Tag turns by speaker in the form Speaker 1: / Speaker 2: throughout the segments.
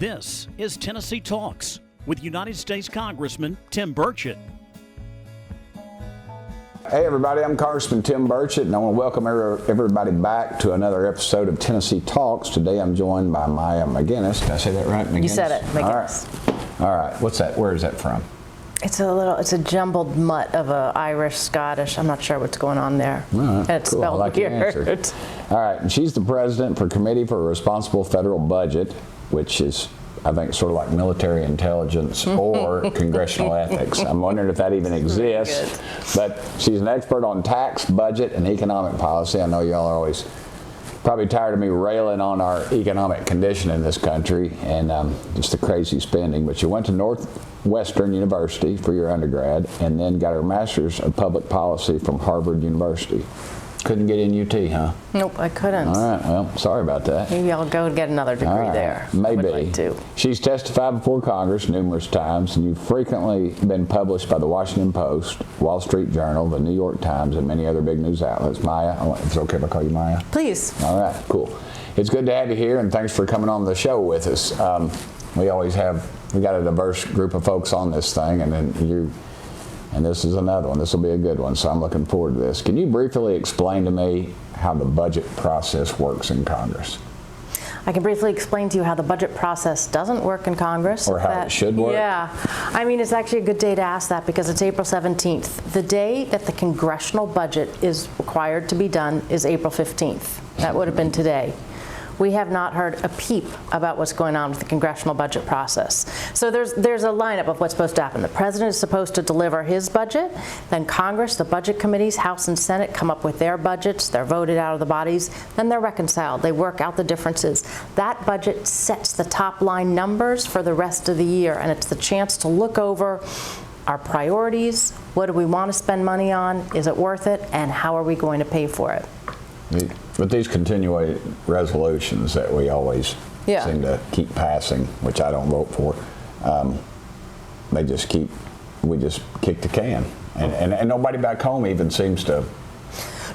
Speaker 1: This is Tennessee Talks with United States Congressman Tim Burchett.
Speaker 2: Hey everybody, I'm Congressman Tim Burchett, and I want to welcome everybody back to another episode of Tennessee Talks. Today I'm joined by Maya MacGuineas. Did I say that right? MacGuineas?
Speaker 3: You said it, MacGuineas.
Speaker 2: All right. What's that? Where is that from?
Speaker 3: It's a jumbled mutt of a Irish, Scottish. I'm not sure what's going on there.
Speaker 2: All right,
Speaker 3: it's
Speaker 2: cool.
Speaker 3: spelled
Speaker 2: I like
Speaker 3: weird.
Speaker 2: All right, and she's the president for Committee for a Responsible Federal Budget, which is, I think, sort of like military intelligence or congressional ethics. I'm wondering if that even exists. But she's an expert on tax, budget, and economic policy. I know y'all are always probably tired of me railing on our economic condition in this country and just the crazy spending. But you went to Northwestern University for your undergrad and then got her master's of public policy from Harvard University. Couldn't get in UT, huh?
Speaker 3: Nope, I couldn't.
Speaker 2: All right, well, sorry about that.
Speaker 3: Maybe I'll go get another degree there.
Speaker 2: Maybe.
Speaker 3: I would like to.
Speaker 2: She's testified before Congress numerous times, and you've frequently been published by the Washington Post, Wall Street Journal, the New York Times, and many other big news outlets. Maya, if it's okay if I call you Maya?
Speaker 3: Please.
Speaker 2: All right, cool. It's good to have you here, and thanks for coming on the show with us. We got a diverse group of folks on this thing, and this is another one. This will be a good one, so I'm looking forward to this. Can you briefly explain to me how the budget process works in Congress?
Speaker 3: I can briefly explain to you how the budget process doesn't work in Congress.
Speaker 2: Or how it should work?
Speaker 3: Yeah. I mean, it's actually a good day to ask that because it's April 17th. The day that the congressional budget is required to be done is April 15th. That would have been today. We have not heard a peep about what's going on with the congressional budget process. So there's a lineup of what's supposed to happen. The president is supposed to deliver his budget. Then Congress, the budget committees, House and Senate come up with their budgets. They're voted out of the bodies. Then they're reconciled. They work out the differences. That budget sets the top line numbers for the rest of the year. And it's the chance to look over our priorities. What do we want to spend money on? Is it worth it? And how are we going to pay for it?
Speaker 2: But these continuing resolutions that we always seem to keep passing, which I don't vote for, we just kick the can. And nobody back home even seems to.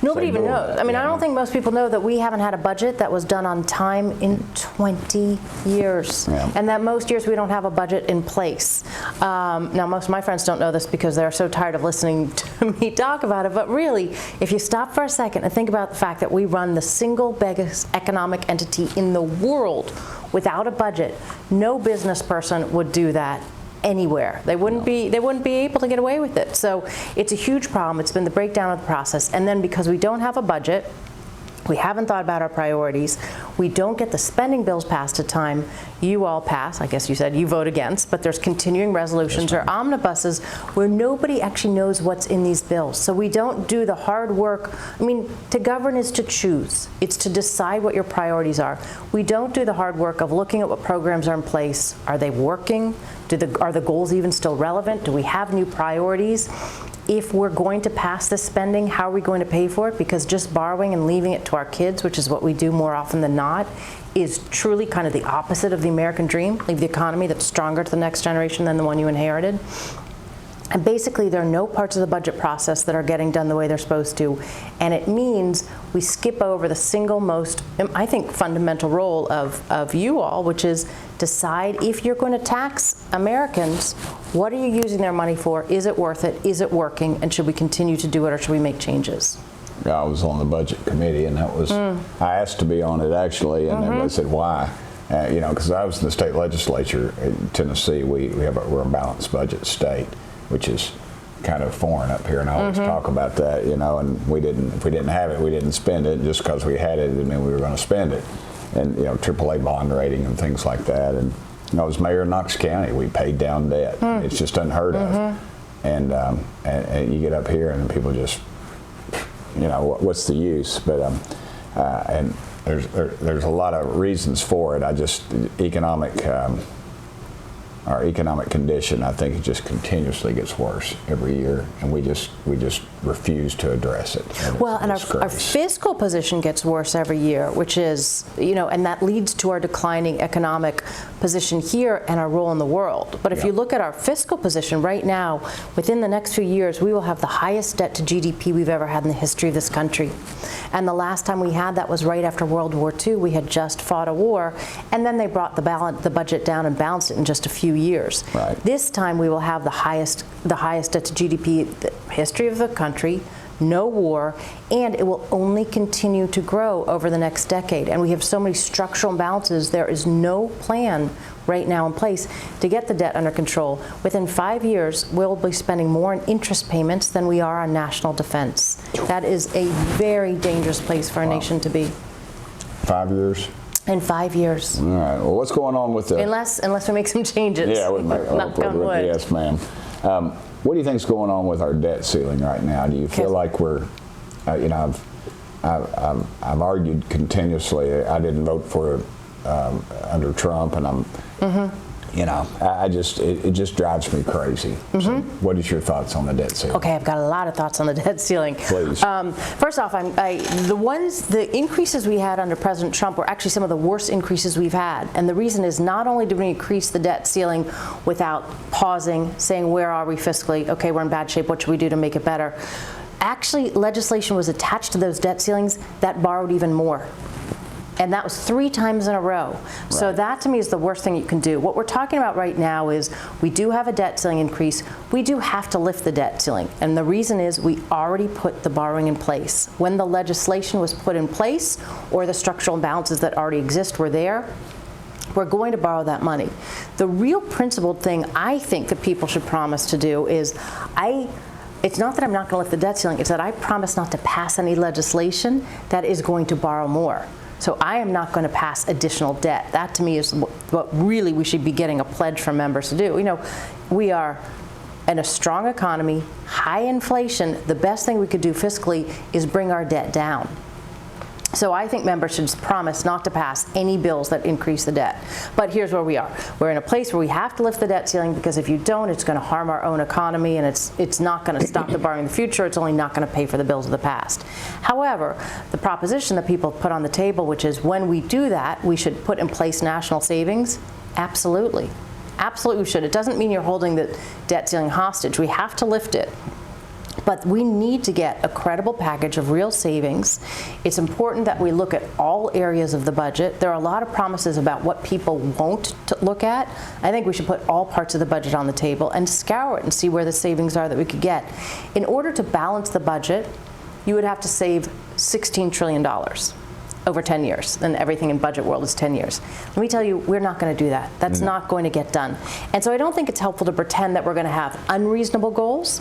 Speaker 3: Nobody even knows. I mean, I don't think most people know that we haven't had a budget that was done on time in 20 years. Yeah. And that most years we don't have a budget in place. Now, most of my friends don't know this because they're so tired of listening to me talk about it. But really, if you stop for a second and think about the fact that we run the single biggest economic entity in the world without a budget, no business person would do that anywhere. They wouldn't be able to get away with it. So it's a huge problem. It's been the breakdown of the process. And then because we don't have a budget, we haven't thought about our priorities, we don't get the spending bills passed at time, you all pass, I guess you said you vote against, but there's continuing resolutions or omnibuses where nobody actually knows what's in these bills. So we don't do the hard work. I mean, to govern is to choose. It's to decide what your priorities are. We don't do the hard work of looking at what programs are in place. Are they working? Are the goals even still relevant? Do we have new priorities? If we're going to pass this spending, how are we going to pay for it? Because just borrowing and leaving it to our kids, which is what we do more often than not, is truly kind of the opposite of the American dream. Leave the economy that's stronger to the next generation than the one you inherited. And basically, there are no parts of the budget process that are getting done the way they're supposed to. And it means we skip over the single most, I think, fundamental role of you all, which is decide if you're going to tax Americans, what are you using their money for? Is it worth it? Is it working? And should we continue to do it or should we make changes?
Speaker 2: Yeah, I was on the budget committee, and that was, I asked to be on it actually, and everybody said, why? Because I was in the state legislature in Tennessee. We're a balanced budget state, which is kind of foreign up here, and I always talk about that, and if we didn't have it, we didn't spend it. Just because we had it didn't mean we were going to spend it. And AAA bond rating and things like that. And I was mayor of Knox County. We paid down debt. It's just unheard of. And you get up here and people just, what's the use? But and there's a lot of reasons for it. Our economic condition, I think, it just continuously gets worse every year, and we just refuse to address it.
Speaker 3: Well, and our fiscal position gets worse every year, which is, and that leads to our declining economic position here and our role in the world. But if you look at our fiscal position right now, within the next few years, we will have the highest debt to GDP we've ever had in the history of this country. And the last time we had that was right after World War II. We had just fought a war, and then they brought the budget down and balanced it in just a few years.
Speaker 2: Right.
Speaker 3: This time we will have the highest debt to GDP in the history of the country, no war, and it will only continue to grow over the next decade. And we have so many structural imbalances. There is no plan right now in place to get the debt under control. Within 5 years, we'll be spending more on interest payments than we are on national defense. That is a very dangerous place for a nation to be.
Speaker 2: 5 years?
Speaker 3: In 5 years.
Speaker 2: All right. Well, what's going on with the...
Speaker 3: Unless we make some changes.
Speaker 2: Yeah, we make
Speaker 3: Knock on wood.
Speaker 2: Yes, ma'am. What do you think's going on with our debt ceiling right now? Do you feel like we're, I've argued continuously. I didn't vote for under Trump, and I'm, it just drives me crazy. So what is your thoughts on the debt ceiling?
Speaker 3: Okay, I've got a lot of thoughts on the debt ceiling.
Speaker 2: Please.
Speaker 3: First off, the increases we had under President Trump were actually some of the worst increases we've had. And the reason is not only did we increase the debt ceiling without pausing, saying where are we fiscally? Okay, we're in bad shape. What should we do to make it better? Actually, legislation was attached to those debt ceilings that borrowed even more. And that was 3 times in a row. Right. So that to me is the worst thing you can do. What we're talking about right now is we do have a debt ceiling increase. We do have to lift the debt ceiling. And the reason is we already put the borrowing in place. When the legislation was put in place, or the structural imbalances that already exist were there, we're going to borrow that money. The real principled thing I think that people should promise to do is it's not that I'm not going to lift the debt ceiling, it's that I promise not to pass any legislation that is going to borrow more. So I am not going to pass additional debt. That to me is what really we should be getting a pledge from members to do. We are in a strong economy, high inflation. The best thing we could do fiscally is bring our debt down. So I think members should promise not to pass any bills that increase the debt. But here's where we are. We're in a place where we have to lift the debt ceiling, because if you don't, it's going to harm our own economy, and it's not going to stop the borrowing in the future. It's only not going to pay for the bills of the past. However, the proposition that people put on the table, which is when we do that, we should put in place national savings, absolutely. Absolutely we should. It doesn't mean you're holding the debt ceiling hostage. We have to lift it. But we need to get a credible package of real savings. It's important that we look at all areas of the budget. There are a lot of promises about what people won't look at. I think we should put all parts of the budget on the table and scour it and see where the savings are that we could get. In order to balance the budget, you would have to save $16 trillion over 10 years, and everything in budget world is 10 years. Let me tell you, we're not going to do that. That's not going to get done. And so I don't think it's helpful to pretend that we're going to have unreasonable goals.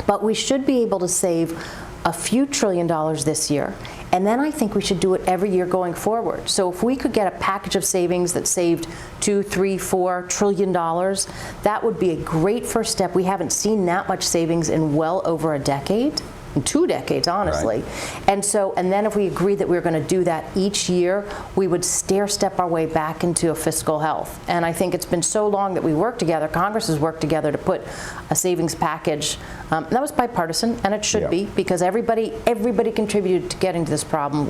Speaker 3: But we should be able to save a few $1 trillion this year, and then I think we should do it every year going forward. So if we could get a package of savings that saved $2, $3, $4 trillion, that would be a great first step. We haven't seen that much savings in well over a decade. In 2 decades, honestly. Right. And then if we agreed that we were going to do that each year, we would stair-step our way back into a fiscal health. And I think it's been so long that we worked together, Congress has worked together to put a savings package. That was bipartisan, and it should be, because everybody contributed to getting to this problem.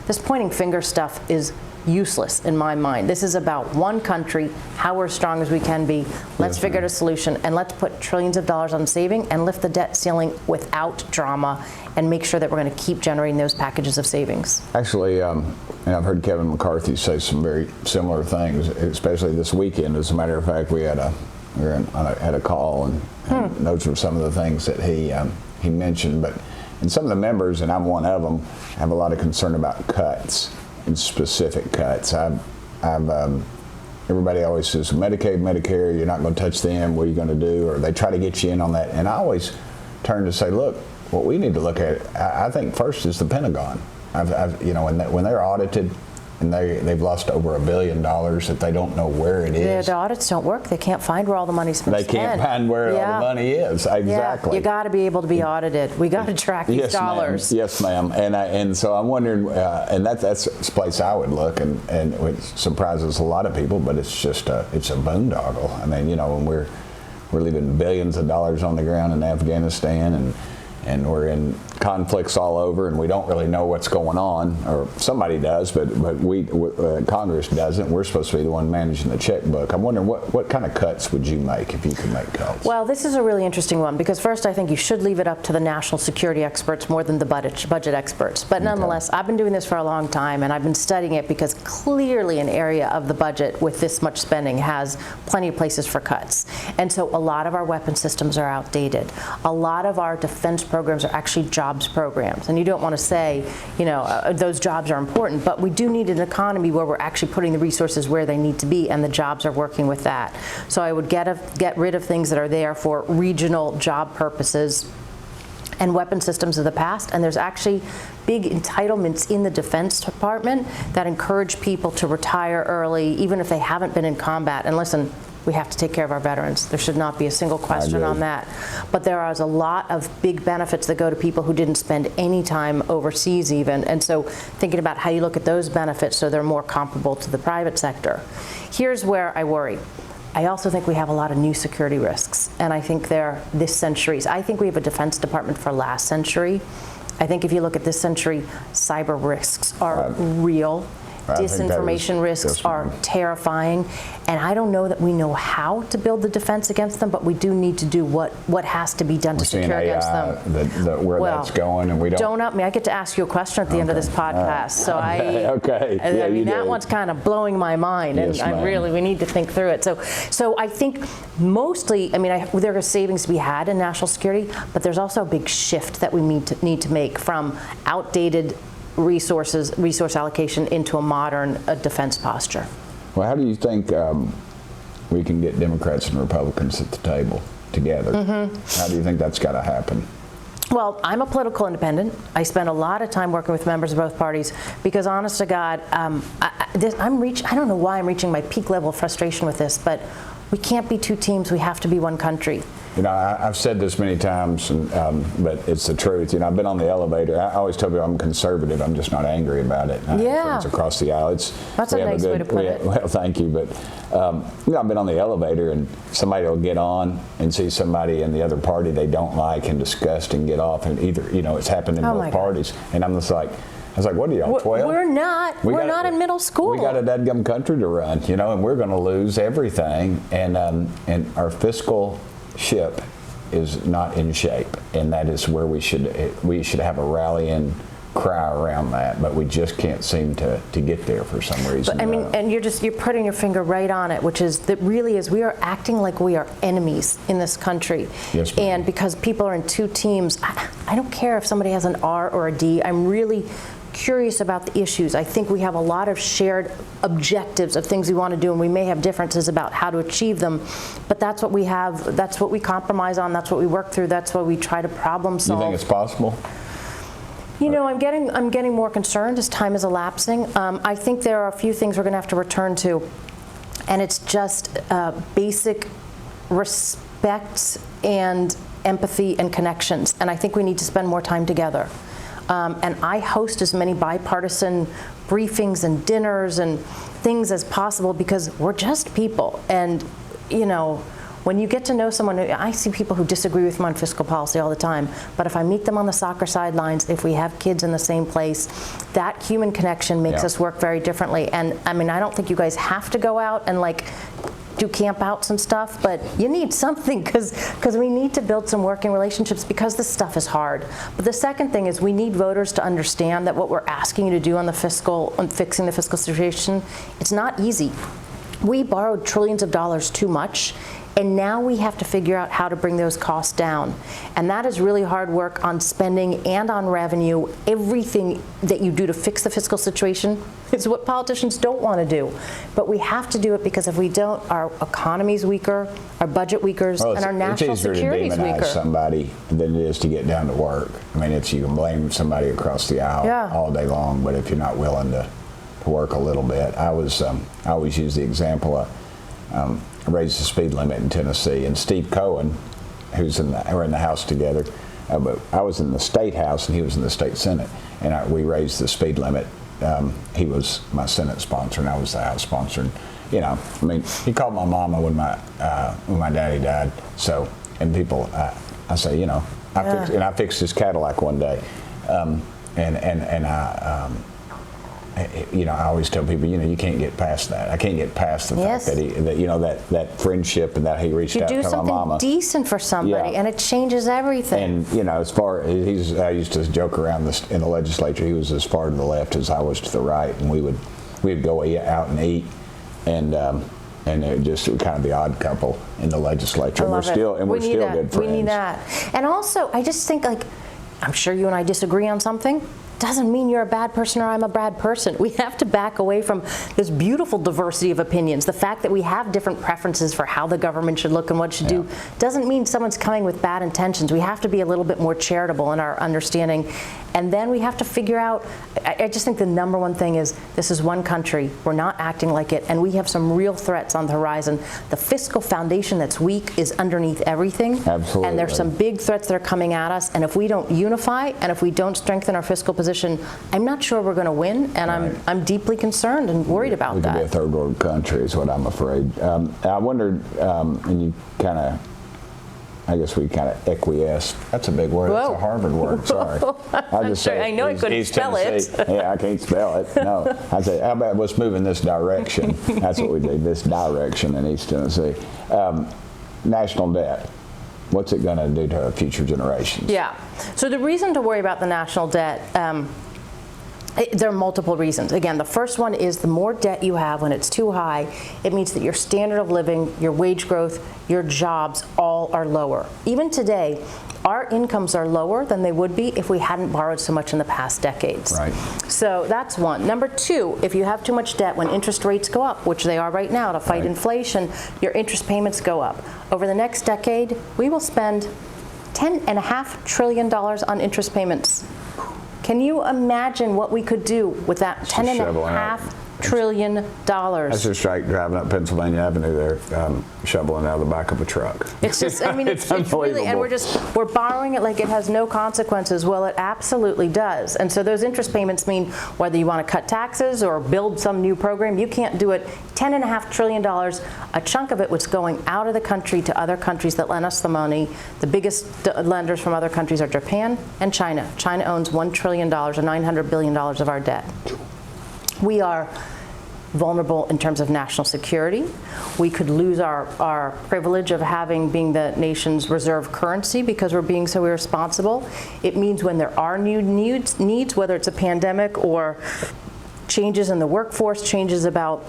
Speaker 3: This pointing finger stuff is useless in my mind. This is about one country, how we're as strong as we can be. Let's figure out a solution, and let's put trillions of dollars on saving and lift the debt ceiling without drama, and make sure that we're going to keep generating those packages of savings.
Speaker 2: Actually, and I've heard Kevin McCarthy say some very similar things, especially this weekend. As a matter of fact, we had a call, and those were some of the things that he mentioned. And some of the members, and I'm one of them, have a lot of concern about cuts. And specific cuts. Everybody always says Medicaid, Medicare, you're not going to touch them. What are you going to do? Or they try to get you in on that. And I always turn to say, look, what we need to look at, I think first is the Pentagon. When they're audited and they've lost over $1 billion that they don't know where it is.
Speaker 3: The audits don't work. They can't find where all the money's been spent.
Speaker 2: They can't find where all the money is. Exactly.
Speaker 3: You got to be able to be audited. We got to track these dollars.
Speaker 2: Yes, ma'am. And so I'm wondering, and that's a place I would look, and it surprises a lot of people, but it's just it's a boondoggle. I mean, when we're leaving billions of dollars on the ground in Afghanistan, and we're in conflicts all over, and we don't really know what's going on, or somebody does, but Congress doesn't. We're supposed to be the one managing the checkbook. I'm wondering what kind of cuts would you make if you could make cuts?
Speaker 3: Well, this is a really interesting one, because first I think you should leave it up to the national security experts more than the budget experts. But nonetheless, I've been doing this for a long time, and I've been studying it because clearly an area of the budget with this much spending has plenty of places for cuts. And so a lot of our weapon systems are outdated. A lot of our defense programs are actually jobs programs. And you don't want to say, those jobs are important, but we do need an economy where we're actually putting the resources where they need to be, and the jobs are working with that. So I would get rid of things that are there for regional job purposes and weapon systems of the past. And there's actually big entitlements in the Defense Department that encourage people to retire early, even if they haven't been in combat. And listen, we have to take care of our veterans. There should not be a single question on that. But there is a lot of big benefits that go to people who didn't spend any time overseas even. And so thinking about how you look at those benefits so they're more comparable to the private sector. Here's where I worry. I also think we have a lot of new security risks, and I think they're this century's. I think we have a Defense Department for last century. I think if you look at this century, cyber risks are real. Disinformation risks are terrifying, and I don't know that we know how to build the defense against them, but we do need to do what has to be done to secure against them.
Speaker 2: Where that's going, and we don't
Speaker 3: up me. I get to ask you a question at the end of this podcast, so
Speaker 2: okay.
Speaker 3: I mean that one's kind of blowing my mind,
Speaker 2: yes,
Speaker 3: and we need to think through it. So I think mostly, there are savings to be had in national security, but there's also a big shift that we need to make from outdated resource allocation into a modern defense posture.
Speaker 2: Well, how do you think we can get Democrats and Republicans at the table together? How do you think that's got to happen?
Speaker 3: Well, I'm a political independent. I spend a lot of time working with members of both parties because, honest to God, I don't know why I'm reaching my peak level of frustration with this, but we can't be two teams. We have to be one country.
Speaker 2: I've said this many times, but it's the truth. I've been on the elevator. I always tell people I'm conservative. I'm just not angry about it. I have friends across the aisle.
Speaker 3: That's a nice way to put it.
Speaker 2: Well, thank you. But I've been on the elevator, and somebody will get on and see somebody in the other party they don't like and disgust and get off. And either it's happened in both parties. And I'm just like, I was like, what are y'all, 12?
Speaker 3: We're not. We're not in middle school.
Speaker 2: We got a dadgum country to run, and we're going to lose everything. And our fiscal ship is not in shape, and that is where we should have a rallying cry around that, but we just can't seem to get there for some reason.
Speaker 3: But, and you're putting your finger right on it, which is that really is we are acting like we are enemies in this country.
Speaker 2: Yes, ma'am.
Speaker 3: And because people are in two teams, I don't care if somebody has an R or a D. I'm really curious about the issues. I think we have a lot of shared objectives of things we want to do, and we may have differences about how to achieve them, but that's what we have, that's what we compromise on, that's what we work through, that's what we try to problem solve.
Speaker 2: You think it's possible?
Speaker 3: I'm getting more concerned as time is elapsing. I think there are a few things we're going to have to return to, and it's just basic respect and empathy and connections, and I think we need to spend more time together. And I host as many bipartisan briefings and dinners and things as possible because we're just people. And, when you get to know someone, I see people who disagree with me on fiscal policy all the time, but if I meet them on the soccer sidelines, if we have kids in the same place, that human connection makes us work very differently. And I don't think you guys have to go out and do camp outs and stuff, but you need something because we need to build some working relationships because this stuff is hard. But the second thing is we need voters to understand that what we're asking you to do on fixing the fiscal situation, it's not easy. We borrowed trillions of dollars too much, and now we have to figure out how to bring those costs down. And that is really hard work on spending and on revenue. Everything that you do to fix the fiscal situation is what politicians don't want to do. But we have to do it because if we don't, our economy's weaker, our budget weaker, and our national security is weaker.
Speaker 2: It's easier to demonize somebody than it is to get down to work. You can blame somebody across the aisle all day long, but if you're not willing to work a little bit. I always use the example of raised the speed limit in Tennessee, and Steve Cohen, we're in the House together, but I was in the State House and he was in the State Senate, and we raised the speed limit. He was my Senate sponsor and I was the House sponsor. And, he called my mama when my daddy died. So, and people, I say, I fixed his Cadillac one day, and I always tell people, you can't get past that. I can't get past the fact that that friendship and that he reached out to my mama.
Speaker 3: You do something decent for somebody, and it changes everything.
Speaker 2: And as far I used to joke around in the legislature. He was as far to the left as I was to the right, and we'd go out and eat, and it just kind of the odd couple in the legislature. And we're still good friends.
Speaker 3: We need that. And also, I just think, like, I'm sure you and I disagree on something. Doesn't mean you're a bad person or I'm a bad person. We have to back away from this beautiful diversity of opinions. The fact that we have different preferences for how the government should look and what it should do doesn't mean someone's coming with bad intentions. We have to be a little bit more charitable in our understanding. And then we have to figure out, I just think the number one thing is, this is one country. We're not acting like it, and we have some real threats on the horizon. The fiscal foundation that's weak is underneath everything.
Speaker 2: Absolutely.
Speaker 3: And there's some big threats that are coming at us, and if we don't unify and if we don't strengthen our fiscal position, I'm not sure we're going to win, and I'm deeply concerned and worried about that.
Speaker 2: We could be a third world country is what I'm afraid. I wondered, and you kind of, I guess we kind of acquiesce. That's a big word. Whoa. That's a Harvard word. Sorry.
Speaker 3: I know I couldn't spell it.
Speaker 2: Yeah, I can't spell it. No. I say, how about let's move in this direction? That's what we do, this direction in East Tennessee. National debt. What's it going to do to our future generations?
Speaker 3: Yeah. So the reason to worry about the national debt, there are multiple reasons. Again, the first one is the more debt you have when it's too high, it means that your standard of living, your wage growth, your jobs all are lower. Even today, our incomes are lower than they would be if we hadn't borrowed so much in the past decades.
Speaker 2: Right.
Speaker 3: So that's one. Number two, if you have too much debt, when interest rates go up, which they are right now to fight inflation, your interest payments go up. Over the next decade, we will spend $10.5 trillion on interest payments. Can you imagine what we could do with that $10.5 trillion?
Speaker 2: That's just like driving up Pennsylvania Avenue there, shoveling out of the back of a truck.
Speaker 3: It's just, I mean, it's really, and we're borrowing it like it has no consequences. Well, it absolutely does. And so those interest payments mean whether you want to cut taxes or build some new program, you can't do it. $10.5 trillion, a chunk of it was going out of the country to other countries that lend us the money. The biggest lenders from other countries are Japan and China. China owns $1 trillion or $900 billion of our debt. We are vulnerable in terms of national security. We could lose our privilege of being the nation's reserve currency because we're being so irresponsible. It means when there are new needs, whether it's a pandemic or changes in the workforce, changes about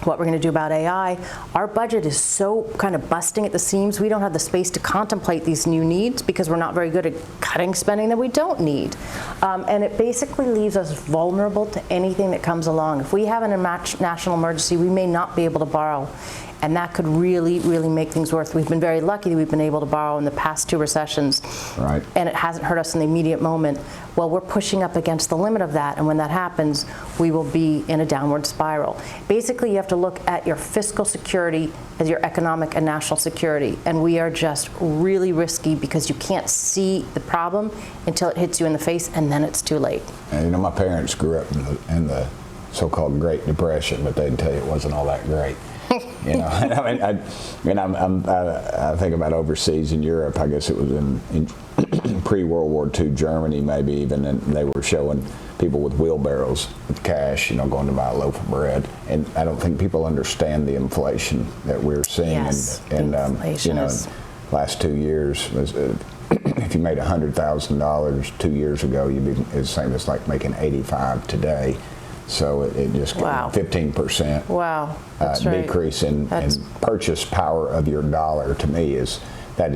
Speaker 3: what we're going to do about AI, our budget is so kind of busting at the seams. We don't have the space to contemplate these new needs because we're not very good at cutting spending that we don't need. And it basically leaves us vulnerable to anything that comes along. If we have a national emergency, we may not be able to borrow. And that could really, really make things worse. We've been very lucky that we've been able to borrow in the past two recessions.
Speaker 2: Right.
Speaker 3: And it hasn't hurt us in the immediate moment. Well, we're pushing up against the limit of that. And when that happens, we will be in a downward spiral. Basically, you have to look at your fiscal security as your economic and national security. And we are just really risky because you can't see the problem until it hits you in the face, and then it's too late.
Speaker 2: And my parents grew up in the so-called Great Depression, but they'd tell you it wasn't all that great. I think about overseas in Europe. I guess it was in pre-World War II Germany, maybe even, and they were showing people with wheelbarrows with cash, going to buy a loaf of bread. And I don't think people understand the inflation that we're seeing.
Speaker 3: Yes,
Speaker 2: and last 2 years was. If you made $100,000 2 years ago, you'd be the same as like making 85 today. So it just 15% decrease in purchase power of your dollar, to me, is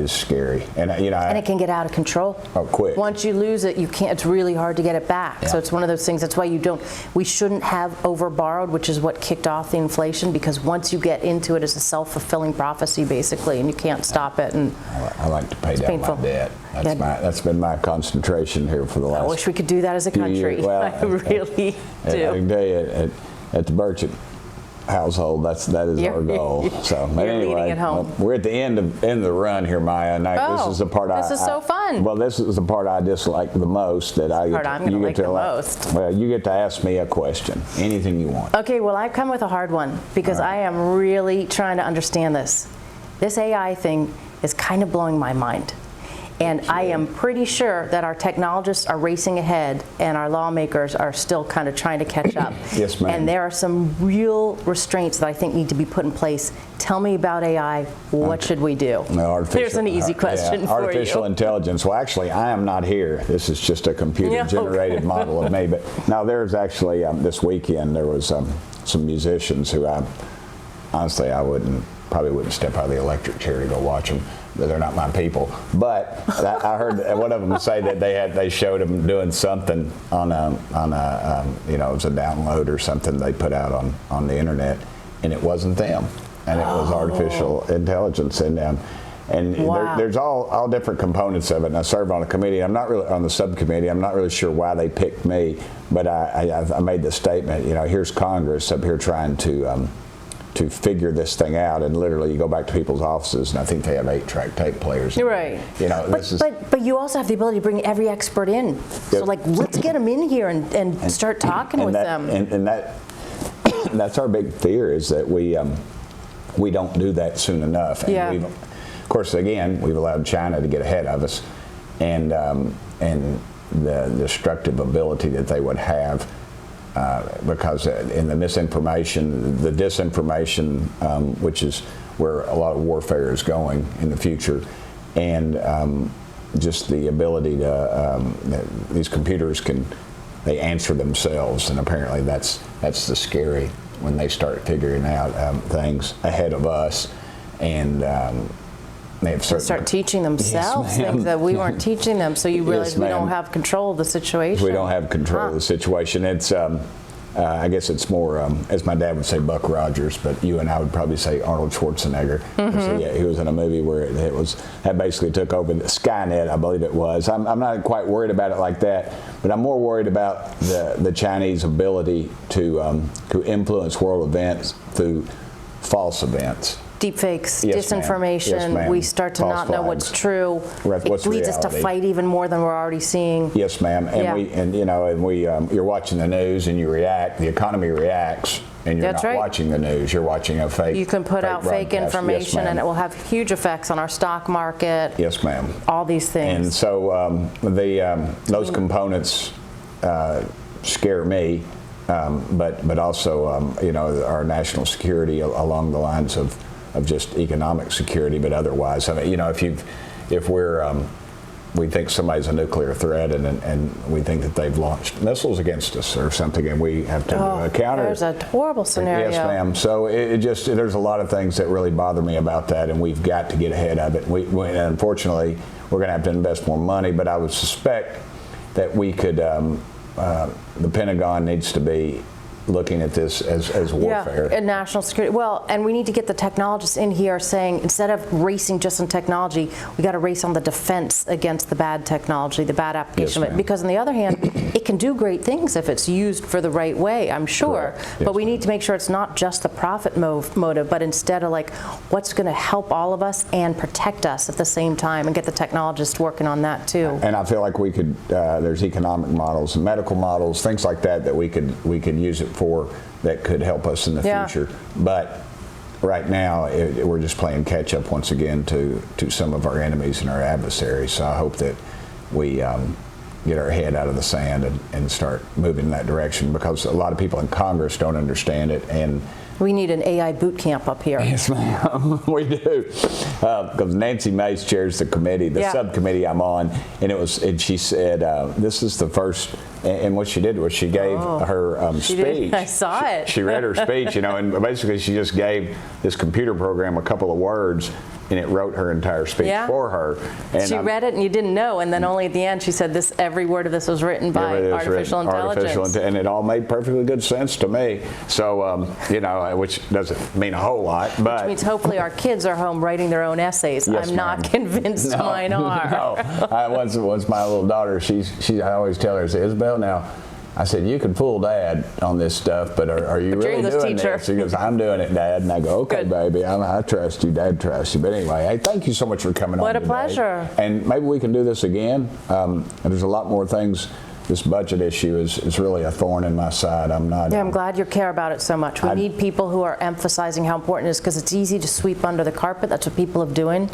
Speaker 2: scary. And and
Speaker 3: it can get out of control.
Speaker 2: Oh, quick.
Speaker 3: Once you lose it, you can't. It's really hard to get it back. Yeah. So it's one of those things. That's why we shouldn't have overborrowed, which is what kicked off the inflation. Because once you get into it, it's a self-fulfilling prophecy, basically, and you can't stop it. And
Speaker 2: I like to pay down my debt. That's been my concentration here for the last.
Speaker 3: I wish we could do that as a country.
Speaker 2: Well,
Speaker 3: I really do.
Speaker 2: I can tell you, at the Burchett household, that is our goal. So, but anyway,
Speaker 3: at home.
Speaker 2: We're at the end of the run here, Maya. And this is the part
Speaker 3: this is so fun.
Speaker 2: Well, this is the part I dislike the most.
Speaker 3: I'm going to like the most.
Speaker 2: Well, you get to ask me a question, anything you want.
Speaker 3: Okay. Well, I've come with a hard one because I am really trying to understand this. This AI thing is kind of blowing my mind. And I am pretty sure that our technologists are racing ahead and our lawmakers are still kind of trying to catch up.
Speaker 2: Yes, ma'am.
Speaker 3: And there are some real restraints that I think need to be put in place. Tell me about AI. What should we do?
Speaker 2: No,
Speaker 3: There's an easy question for you.
Speaker 2: Artificial intelligence. Well, actually, I am not here. This is just a computer-generated model of me. But now, there's actually, this weekend, there was some musicians who honestly, I probably wouldn't step out of the electric chair to go watch them. They're not my people. But I heard one of them say that they showed them doing something on a it was a download or something they put out on the internet, and it wasn't them, and it was artificial intelligence, and
Speaker 3: wow.
Speaker 2: there's all different components of it. And I served on a committee. I'm not really on the subcommittee. I'm not really sure why they picked me, but I made the statement. Here's Congress up here trying to figure this thing out, and literally you go back to people's offices and I think they have 8-track tape players.
Speaker 3: You're right. But you also have the ability to bring every expert in. So let's get them in here and start talking with them.
Speaker 2: And that's our big fear, is that we don't do that soon enough. And of course, again, we've allowed China to get ahead of us, and the destructive ability that they would have. Because in the misinformation, the disinformation, which is where a lot of warfare is going in the future, and just the ability to these computers they answer themselves, and apparently that's the scary when they start figuring out things ahead of us, and they start teaching
Speaker 3: themselves things that we weren't teaching them. So you realize we don't have control of the situation.
Speaker 2: We don't have control of the situation. It's I guess it's more, as my dad would say, Buck Rogers, but you and I would probably say Arnold Schwarzenegger. Mm-hmm. He was in a movie where that basically took over the Skynet, I believe it was. I'm not quite worried about it like that, but I'm more worried about the Chinese ability to influence world events through false events.
Speaker 3: Deepfakes, disinformation, we start to not know what's true. It leads us to fight even more than we're already seeing.
Speaker 2: Yes, ma'am. And you're watching the news and you react. The economy reacts, and you're not watching the news. You're watching a fake.
Speaker 3: You can put out fake information, and it will have huge effects on our stock market.
Speaker 2: Yes, ma'am.
Speaker 3: All these things.
Speaker 2: And so those components scare me, but also our national security along the lines of just economic security, but otherwise, I mean, if we think somebody's a nuclear threat, and we think that they've launched missiles against us or something, and we have to counter.
Speaker 3: There's a horrible scenario.
Speaker 2: Yes, ma'am. So there's a lot of things that really bother me about that, and we've got to get ahead of it. And unfortunately, we're going to have to invest more money, but I would suspect that we could. The Pentagon needs to be looking at this as warfare.
Speaker 3: Yeah, and national security. Well, and we need to get the technologists in here saying, instead of racing just on technology, we got to race on the defense against the bad technology, the bad application of it. Because on the other hand, it can do great things if it's used for the right way, I'm sure.
Speaker 2: Yes,
Speaker 3: but we need to make sure it's not just the profit motive, but instead of what's going to help all of us and protect us at the same time, and get the technologists working on that too.
Speaker 2: And I feel like we could, there's economic models and medical models, things like that we could use it for, that could help us in the future. But right now, we're just playing catch up once again to some of our enemies and our adversaries. So I hope that we get our head out of the sand and start moving in that direction, because a lot of people in Congress don't understand it. And
Speaker 3: we need an AI boot camp up here.
Speaker 2: Yes, ma'am. We do. Because Nancy Mace chairs the committee, the subcommittee I'm on, and she said, this is the first, and what she did was she gave her speech.
Speaker 3: I saw it.
Speaker 2: She read her speech, and basically she just gave this computer program a couple of words, and it wrote her entire speech for her. And
Speaker 3: she read it, and you didn't know, and then only at the end she said, every word of this was written by artificial intelligence.
Speaker 2: And it all made perfectly good sense to me. So, which doesn't mean a whole lot, but
Speaker 3: which means hopefully our kids are home writing their own essays.
Speaker 2: Yes,
Speaker 3: I'm not convinced mine are.
Speaker 2: No. Once my little daughter, I always tell her, I say, Isabel, now, I said, you can fool Dad on this stuff, but are you really doing this? She goes, I'm doing it, Dad. And I go, okay, baby, I trust you. Dad trusts you. But anyway, hey, thank you so much for coming on today.
Speaker 3: What a pleasure.
Speaker 2: And maybe we can do this again. There's a lot more things this budget issue is really a thorn in my side. I'm not.
Speaker 3: Yeah, I'm glad you care about it so much. We need people who are emphasizing how important it is, because it's easy to sweep under the carpet. That's what people are doing,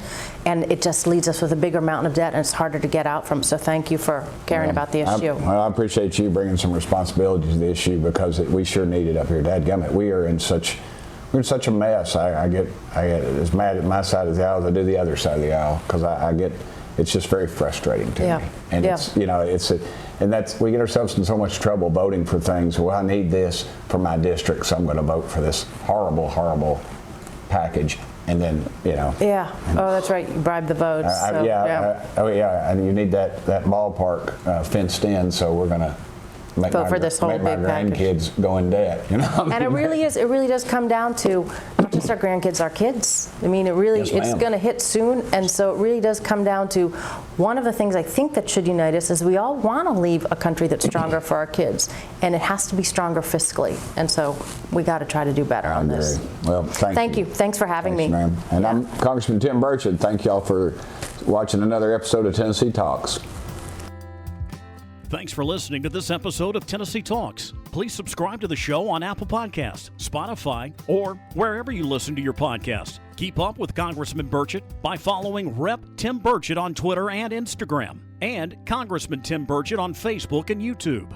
Speaker 3: and it just leaves us with a bigger mountain of debt, and it's harder to get out from. So thank you for caring about the issue.
Speaker 2: I appreciate you bringing some responsibility to the issue, because we sure need it up here. Dadgummit, we're in such a mess. I get as mad at my side of the aisle as I do the other side of the aisle, because it's just very frustrating to me. And it's we get ourselves in so much trouble voting for things. Well, I need this for my district, so I'm going to vote for this horrible, horrible package. And then,
Speaker 3: Yeah. Oh, that's right. You bribe the votes.
Speaker 2: And you need that ballpark fenced in, so we're going to make my grandkids go in debt.
Speaker 3: And it really does come down to not just our grandkids, our kids. I mean, it's going to hit soon, and so it really does come down to one of the things I think that should unite us is we all want to leave a country that's stronger for our kids, and it has to be stronger fiscally, and so we got to try to do better on this.
Speaker 2: Well, thank you.
Speaker 3: Thanks for having me.
Speaker 2: Ma'am. And I'm Congressman Tim Burchett. Thank y'all for watching another episode of Tennessee Talks.
Speaker 1: Thanks for listening to this episode of Tennessee Talks. Please subscribe to the show on Apple Podcasts, Spotify, or wherever you listen to your podcasts. Keep up with Congressman Burchett by following Rep. Tim Burchett on Twitter and Instagram, and Congressman Tim Burchett on Facebook and YouTube.